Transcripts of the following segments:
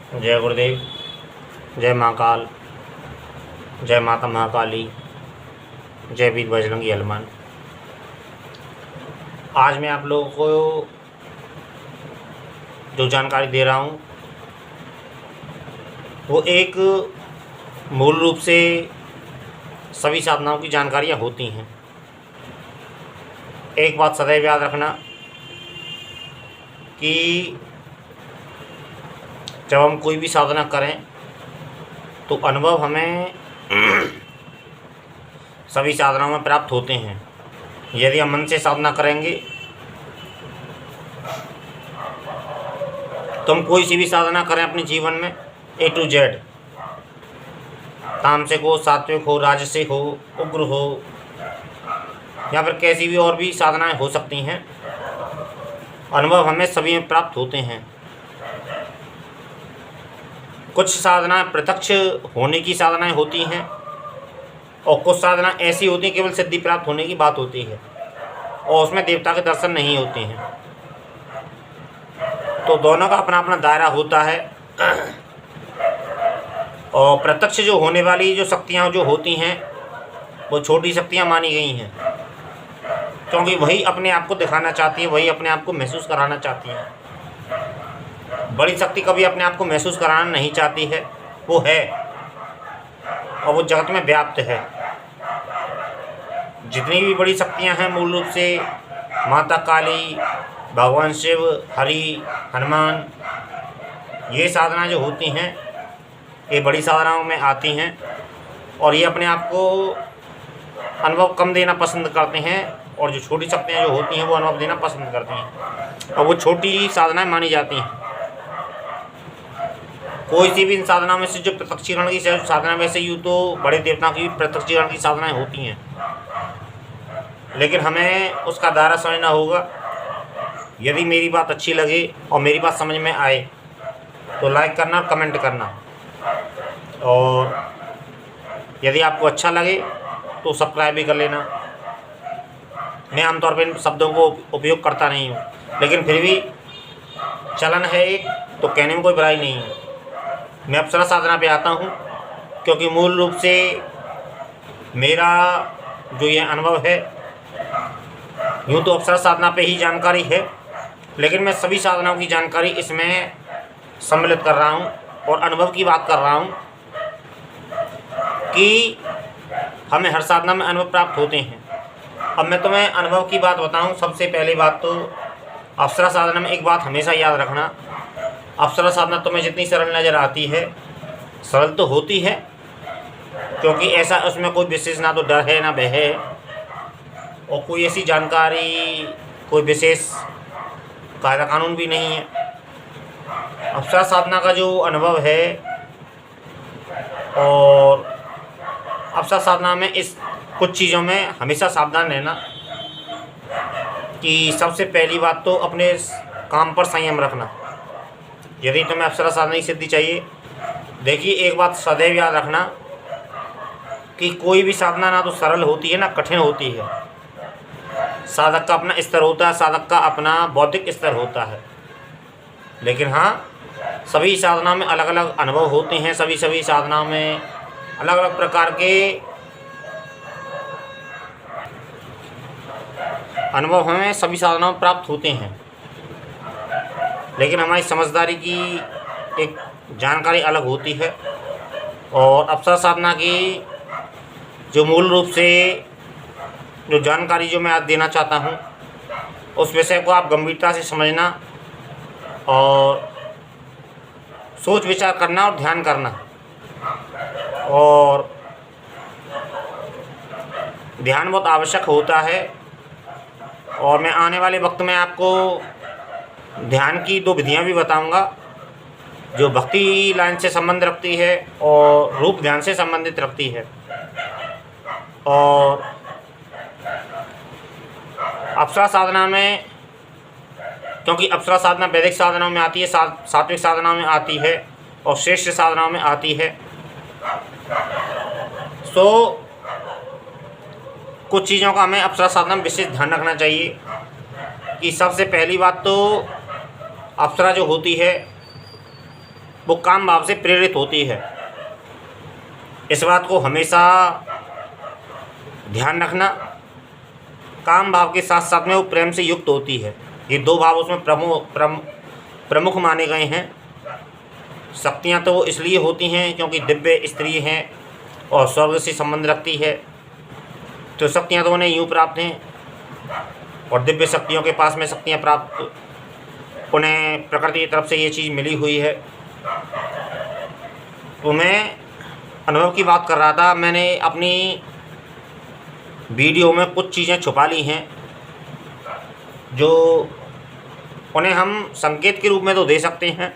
जय गुरुदेव। जय महाकाल। जय माता महाकाली। जय वीर बजरंगी हनुमान। आज मैं आप लोगों को जो जानकारी दे रहा हूँ वो एक मूल रूप से सभी साधनाओं की जानकारियाँ होती हैं। एक बात सदैव याद रखना कि जब हम कोई भी साधना करें तो अनुभव हमें सभी साधनाओं में प्राप्त होते हैं। यदि हम मन से साधना करेंगे तो हम कोई सी भी साधना करें अपने जीवन में A to Z, तामसिक हो, सात्विक हो, राजसिक हो, उग्र हो या फिर कैसी भी और भी साधनाएं हो सकती हैं, अनुभव हमें सभी में प्राप्त होते हैं। कुछ साधनाएं प्रत्यक्ष होने की साधनाएं होती हैं और कुछ साधना ऐसी होती हैं केवल सिद्धि प्राप्त होने की बात होती है और उसमें देवता के दर्शन नहीं होते हैं। तो दोनों का अपना अपना दायरा होता है। और प्रत्यक्ष जो होने वाली जो शक्तियाँ जो होती हैं वो छोटी शक्तियाँ मानी गई हैं, क्योंकि वही अपने आप को दिखाना चाहती है, वही अपने आप को महसूस कराना चाहती है। बड़ी शक्ति कभी अपने आप को महसूस कराना नहीं चाहती है, वो है और वो जगत में व्याप्त है। जितनी भी बड़ी शक्तियाँ हैं मूल रूप से माता काली, भगवान शिव, हरि, हनुमान, ये साधना जो होती हैं ये बड़ी साधनाओं में आती हैं और ये अपने आप को अनुभव कम देना पसंद करते हैं और जो छोटी शक्तियाँ जो होती हैं वो अनुभव देना पसंद करती हैं और वो छोटी साधनाएं मानी जाती हैं। कोई सी भी इन साधनाओं में से जो प्रत्यक्षीकरण की साधना, वैसे यूँ तो बड़े देवताओं की प्रत्यक्षीकरण की साधनाएं होती हैं, लेकिन हमें उसका दायरा समझना होगा। यदि मेरी बात अच्छी लगे और मेरी बात समझ में आए तो लाइक करना, कमेंट करना, और यदि आपको अच्छा लगे तो सब्सक्राइब भी कर लेना। मैं आमतौर पर इन शब्दों को उपयोग करता नहीं हूँ, लेकिन फिर भी चलन है एक, तो कहने में कोई बुराई नहीं है। मैं अप्सरा साधना पे आता हूँ क्योंकि मूल रूप से मेरा जो ये अनुभव है, यूँ तो अप्सरा साधना पे ही जानकारी है, लेकिन मैं सभी साधनाओं की जानकारी इसमें सम्मिलित कर रहा हूँ और अनुभव की बात कर रहा हूँ कि हमें हर साधना में अनुभव प्राप्त होते हैं। अब मैं तुम्हें अनुभव की बात बताऊँ। सबसे पहली बात तो अप्सरा साधना में एक बात हमेशा याद रखना, अप्सरा साधना तुम्हें जितनी सरल नज़र आती है, सरल तो होती है क्योंकि ऐसा उसमें कोई विशेष ना तो डर है ना भय है और कोई ऐसी जानकारी, कोई विशेष कायदा कानून भी नहीं है। अप्सरा साधना का जो अनुभव है, और अप्सरा साधना में इस कुछ चीज़ों में हमेशा सावधान रहना कि सबसे पहली बात तो अपने काम पर संयम रखना। यदि तुम्हें अप्सरा साधना की सिद्धि चाहिए, देखिए एक बात सदैव याद रखना कि कोई भी साधना ना तो सरल होती है ना कठिन होती है। साधक का अपना स्तर होता है, साधक का अपना बौद्धिक स्तर होता है, लेकिन हाँ सभी साधनाओं में अलग अलग अनुभव होते हैं। सभी साधनाओं में अलग अलग प्रकार के अनुभव हमें सभी साधनाओं में प्राप्त होते हैं, लेकिन हमारी समझदारी की एक जानकारी अलग होती है। और अप्सरा साधना की जो मूल रूप से जो जानकारी जो मैं आज देना चाहता हूँ, उस विषय को आप गंभीरता से समझना और सोच विचार करना और ध्यान करना। और ध्यान बहुत आवश्यक होता है और मैं आने वाले वक्त में आपको ध्यान की 2 विधियाँ भी बताऊंगा जो भक्ति लाइन से संबंध रखती है और रूप ध्यान से संबंधित रखती है। और अप्सरा साधना में, क्योंकि अप्सरा साधना वैदिक साधनाओं में आती है, सात्विक साधनाओं में आती है और श्रेष्ठ साधनाओं में आती है, तो कुछ चीज़ों का हमें अप्सरा साधना में विशेष ध्यान रखना चाहिए कि सबसे पहली बात तो अप्सरा जो होती है वो काम भाव से प्रेरित होती है। इस बात को हमेशा ध्यान रखना। काम भाव के साथ साथ में वो प्रेम से युक्त होती है। ये दो भाव उसमें प्रमुख माने गए हैं। शक्तियाँ तो वो इसलिए होती हैं क्योंकि दिव्य स्त्री हैं और स्वर्ग से संबंध रखती है, तो शक्तियाँ तो उन्हें यूँ प्राप्त हैं। और दिव्य शक्तियों के पास में शक्तियाँ प्राप्त उन्हें प्रकृति की तरफ से ये चीज़ मिली हुई है। तो मैं अनुभव की बात कर रहा था। मैंने अपनी वीडियो में कुछ चीज़ें छुपा ली हैं जो उन्हें हम संकेत के रूप में तो दे सकते हैं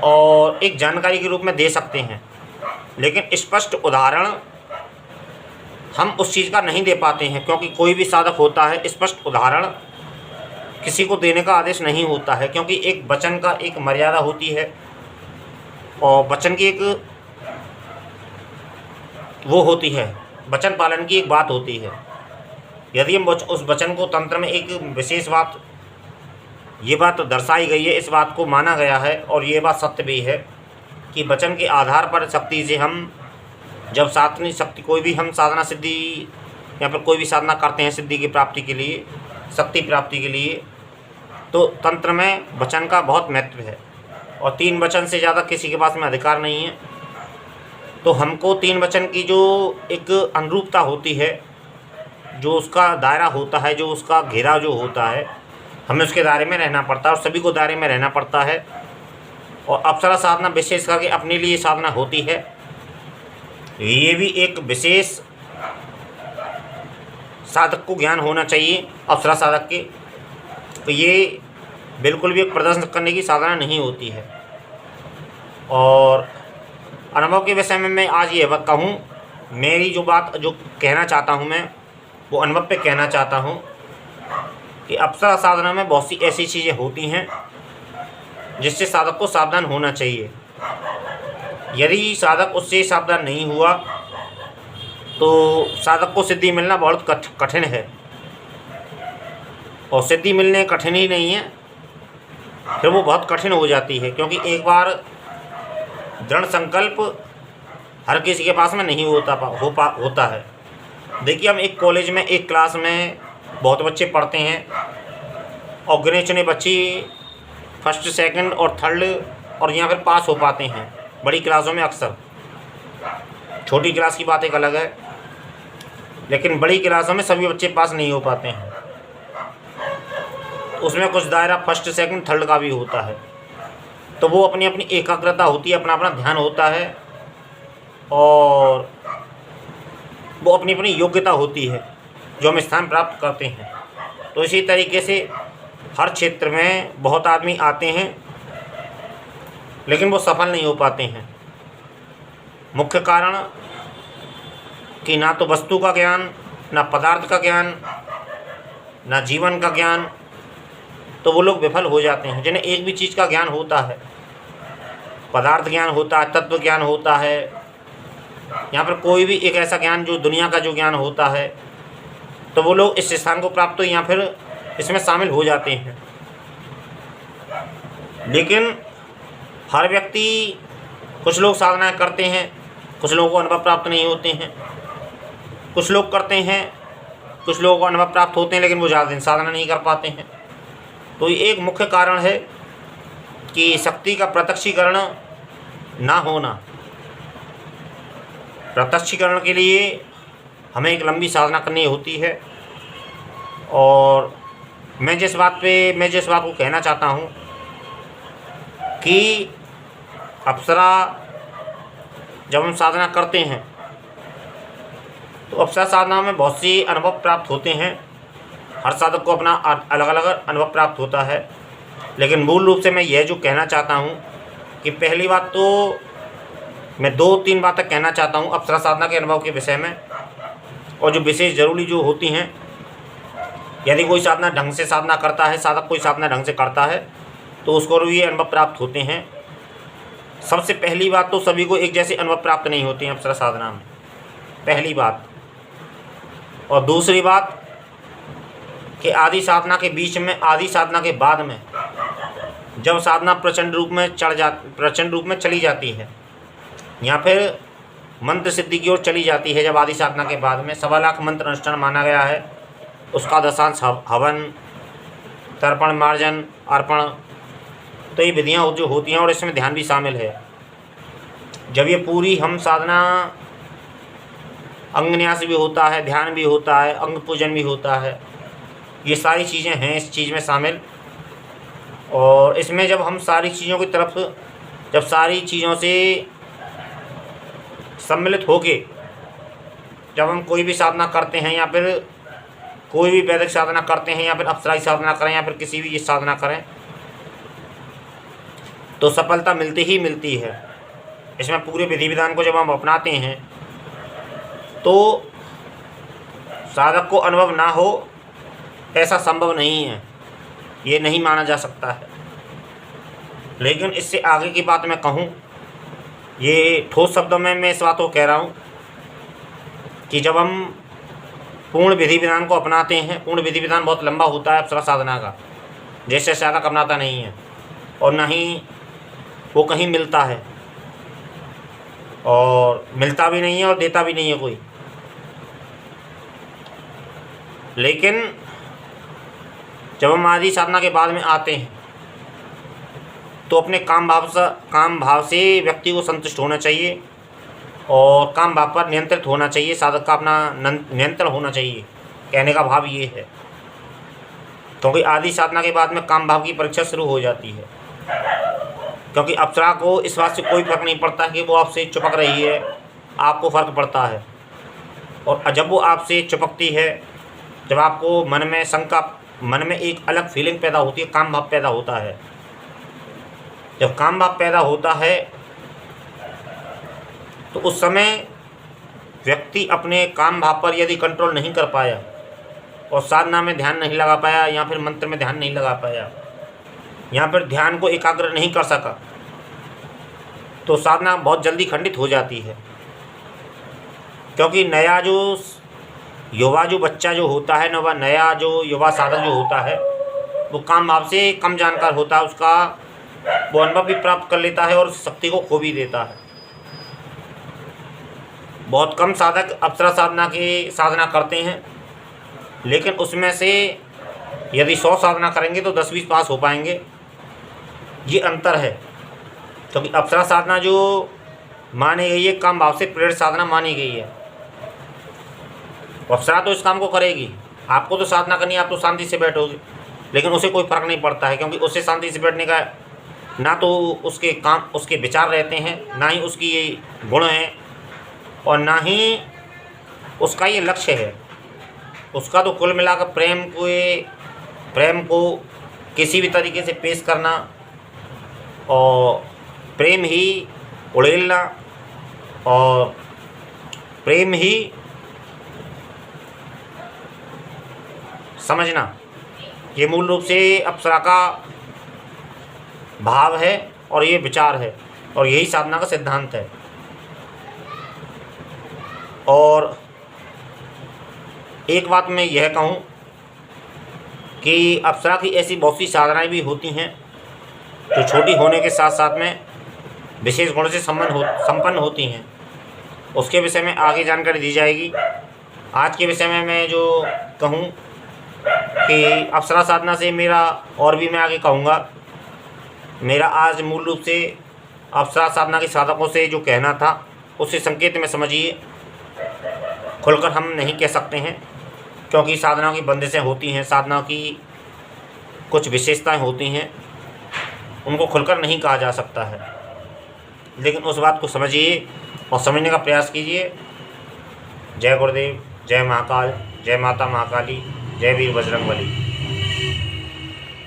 और एक जानकारी के रूप में दे सकते हैं, लेकिन स्पष्ट उदाहरण हम उस चीज़ का नहीं दे पाते हैं, क्योंकि कोई भी साधक होता है स्पष्ट उदाहरण किसी को देने का आदेश नहीं होता है, क्योंकि एक वचन का एक मर्यादा होती है और वचन की एक वो होती है, वचन पालन की एक बात होती है। यदि हम उस वचन को तंत्र में एक विशेष बात, ये बात दर्शाई गई है, इस बात को माना गया है और ये बात सत्य भी है कि वचन के आधार पर शक्ति से हम जब साधना शक्ति कोई भी हम साधना सिद्धि या फिर कोई भी साधना करते हैं सिद्धि की प्राप्ति के लिए, शक्ति प्राप्ति के लिए, तो तंत्र में वचन का बहुत महत्व है और 3 वचन से ज़्यादा किसी के पास में अधिकार नहीं है। तो हमको 3 वचन की जो एक अनुरूपता होती है, जो उसका दायरा होता है, जो उसका घेरा जो होता है, हमें उसके दायरे में रहना पड़ता है और सभी को दायरे में रहना पड़ता है। और अप्सरा साधना विशेष करके अपने लिए साधना होती है। ये भी एक विशेष साधक को ज्ञान होना चाहिए अप्सरा साधक के। तो ये बिल्कुल भी एक प्रदर्शन करने की साधना नहीं होती है। और अनुभव के विषय में मैं आज ये कहूँ, मेरी जो बात जो कहना चाहता हूँ मैं वो अनुभव पे कहना चाहता हूँ कि अप्सरा साधना में बहुत सी ऐसी चीज़ें होती हैं जिससे साधक को सावधान होना चाहिए। यदि साधक उससे सावधान नहीं हुआ तो साधक को सिद्धि मिलना बहुत कठिन है। और सिद्धि मिलने कठिन ही नहीं है, फिर वो बहुत कठिन हो जाती है, क्योंकि एक बार दृढ़ संकल्प हर किसी के पास में नहीं होता है। देखिए, हम एक कॉलेज में एक क्लास में बहुत बच्चे पढ़ते हैं और गिने चुने बच्चे फर्स्ट सेकंड और थर्ड और यहाँ फिर पास हो पाते हैं बड़ी क्लासों में अक्सर। छोटी क्लास की बात एक अलग है, लेकिन बड़ी क्लासों में सभी बच्चे पास नहीं हो पाते हैं। उसमें कुछ दायरा फर्स्ट सेकंड थर्ड का भी होता है। तो वो अपनी अपनी एकाग्रता होती है, अपना अपना ध्यान होता है और वो अपनी अपनी योग्यता होती है जो हम स्थान प्राप्त करते हैं। तो इसी तरीके से हर क्षेत्र में बहुत आदमी आते हैं लेकिन वो सफल नहीं हो पाते हैं। मुख्य कारण कि ना तो वस्तु का ज्ञान, ना पदार्थ का ज्ञान, ना जीवन का ज्ञान, तो वो लोग विफल हो जाते हैं। जिन्हें एक भी चीज़ का ज्ञान होता है, पदार्थ ज्ञान होता है, तत्व ज्ञान होता है, यहाँ पर कोई भी एक ऐसा ज्ञान जो दुनिया का जो ज्ञान होता है, तो वो लोग इस स्थान को प्राप्त या फिर इसमें शामिल हो जाते हैं। लेकिन हर व्यक्ति, कुछ लोग साधनाएँ करते हैं, कुछ लोगों को अनुभव प्राप्त नहीं होते हैं, कुछ लोग करते हैं, कुछ लोगों को अनुभव प्राप्त होते हैं, लेकिन वो ज़्यादा दिन साधना नहीं कर पाते हैं। तो ये एक मुख्य कारण है कि शक्ति का प्रत्यक्षीकरण ना होना। प्रत्यक्षीकरण के लिए हमें एक लंबी साधना करनी होती है। और मैं जिस बात को कहना चाहता हूँ कि अप्सरा जब हम साधना करते हैं तो अप्सरा साधना में बहुत सी अनुभव प्राप्त होते हैं। हर साधक को अपना अलग अलग अनुभव प्राप्त होता है, लेकिन मूल रूप से मैं यह जो कहना चाहता हूँ कि पहली बात तो मैं 2-3 बातें कहना चाहता हूँ अप्सरा साधना के अनुभव के विषय में, और जो विशेष ज़रूरी जो होती हैं। यदि कोई साधना ढंग से साधना करता है, साधक कोई साधना ढंग से करता है, तो उसको भी ये अनुभव प्राप्त होते हैं। सबसे पहली बात तो सभी को एक जैसे अनुभव प्राप्त नहीं होते हैं अप्सरा साधना में, पहली बात। और दूसरी बात कि आदि साधना के बीच में, आदि साधना के बाद में जब साधना प्रचंड रूप में चली जाती है या फिर मंत्र सिद्धि की ओर चली जाती है, जब आदि साधना के बाद में 1.25 लाख मंत्र अनुष्ठान माना गया है, उसका दशांश हवन, तर्पण, मार्जन, अर्पण, तो ये विधियाँ जो होती हैं और इसमें ध्यान भी शामिल है। जब ये पूरी हम साधना, अंगन्यास भी होता है, ध्यान भी होता है, अंग पूजन भी होता है, ये सारी चीज़ें हैं इस चीज़ में शामिल। और इसमें जब हम सारी चीज़ों की तरफ, जब सारी चीज़ों से सम्मिलित होके जब हम कोई भी साधना करते हैं या फिर कोई भी वैदिक साधना करते हैं या फिर अप्सराई साधना करें या फिर किसी भी साधना करें, तो सफलता मिलती ही मिलती है। इसमें पूरे विधि विधान को जब हम अपनाते हैं तो साधक को अनुभव ना हो ऐसा संभव नहीं है, ये नहीं माना जा सकता है। लेकिन इससे आगे की बात मैं कहूँ, ये ठोस शब्दों में मैं इस बात को कह रहा हूँ कि जब हम पूर्ण विधि विधान को अपनाते हैं, पूर्ण विधि विधान बहुत लंबा होता है अप्सरा साधना का, जैसे साधक अपनाता नहीं है और ना ही वो कहीं मिलता है, और मिलता भी नहीं है और देता भी नहीं है कोई। लेकिन जब हम आदि साधना के बाद में आते हैं तो अपने काम भाव से व्यक्ति को संतुष्ट होना चाहिए और काम भाव पर नियंत्रित होना चाहिए, साधक का अपना नियंत्रण होना चाहिए। कहने का भाव ये है, क्योंकि आदि साधना के बाद में काम भाव की परीक्षा शुरू हो जाती है। क्योंकि अप्सरा को इस बात से कोई फर्क नहीं पड़ता कि वो आपसे चिपक रही है, आपको फ़र्क पड़ता है। और जब वो आपसे चिपकती है, जब आपको मन में शंका, मन में एक अलग फीलिंग पैदा होती है, काम भाव पैदा होता है। जब काम भाव पैदा होता है तो उस समय व्यक्ति अपने काम भाव पर यदि कंट्रोल नहीं कर पाया और साधना में ध्यान नहीं लगा पाया या फिर मंत्र में ध्यान नहीं लगा पाया या फिर ध्यान को एकाग्र नहीं कर सका, तो साधना बहुत जल्दी खंडित हो जाती है। क्योंकि नया जो बच्चा जो होता है, नया जो युवा साधक जो होता है, वो काम भाव से कम जानकार होता है, उसका वो अनुभव भी प्राप्त कर लेता है और शक्ति को खो भी देता है। बहुत कम साधक अप्सरा साधना करते हैं, लेकिन उसमें से यदि 100 साधना करेंगे तो 10-20 पास हो पाएंगे। ये अंतर है, क्योंकि अप्सरा साधना जो मानी गई है, काम भाव से प्रेरित साधना मानी गई है। अप्सरा तो इस काम को करेगी, आपको तो साधना करनी है, आप तो शांति से बैठोगे, लेकिन उसे कोई फ़र्क नहीं पड़ता है, क्योंकि उसे शांति से बैठने का ना तो उसके काम, उसके विचार रहते हैं, ना ही उसकी ये गुण हैं और ना ही उसका ये लक्ष्य है। उसका तो कुल मिलाकर प्रेम को किसी भी तरीके से पेश करना और प्रेम ही उड़ेलना और प्रेम ही समझना, ये मूल रूप से अप्सरा का भाव है और ये विचार है और यही साधना का सिद्धांत है। और एक बात मैं यह कहूँ कि अप्सरा की ऐसी बहुत सी साधनाएँ भी होती हैं जो छोटी होने के साथ साथ में विशेष गुण से संपन्न होती हैं। उसके विषय में आगे जानकारी दी जाएगी। आज के विषय में मैं जो कहूँ कि अप्सरा साधना से मेरा, और भी मैं आगे कहूँगा, मेरा आज मूल रूप से अप्सरा साधना के साधकों से जो कहना था उससे संकेत में समझिए, खुलकर हम नहीं कह सकते हैं, क्योंकि साधना की बंदिशें होती हैं, साधना की कुछ विशेषताएं होती हैं, उनको खुलकर नहीं कहा जा सकता है। लेकिन उस बात को समझिए और समझने का प्रयास कीजिए। जय गुरुदेव, जय महाकाल, जय माता महाकाली, जय वीर बजरंगबली।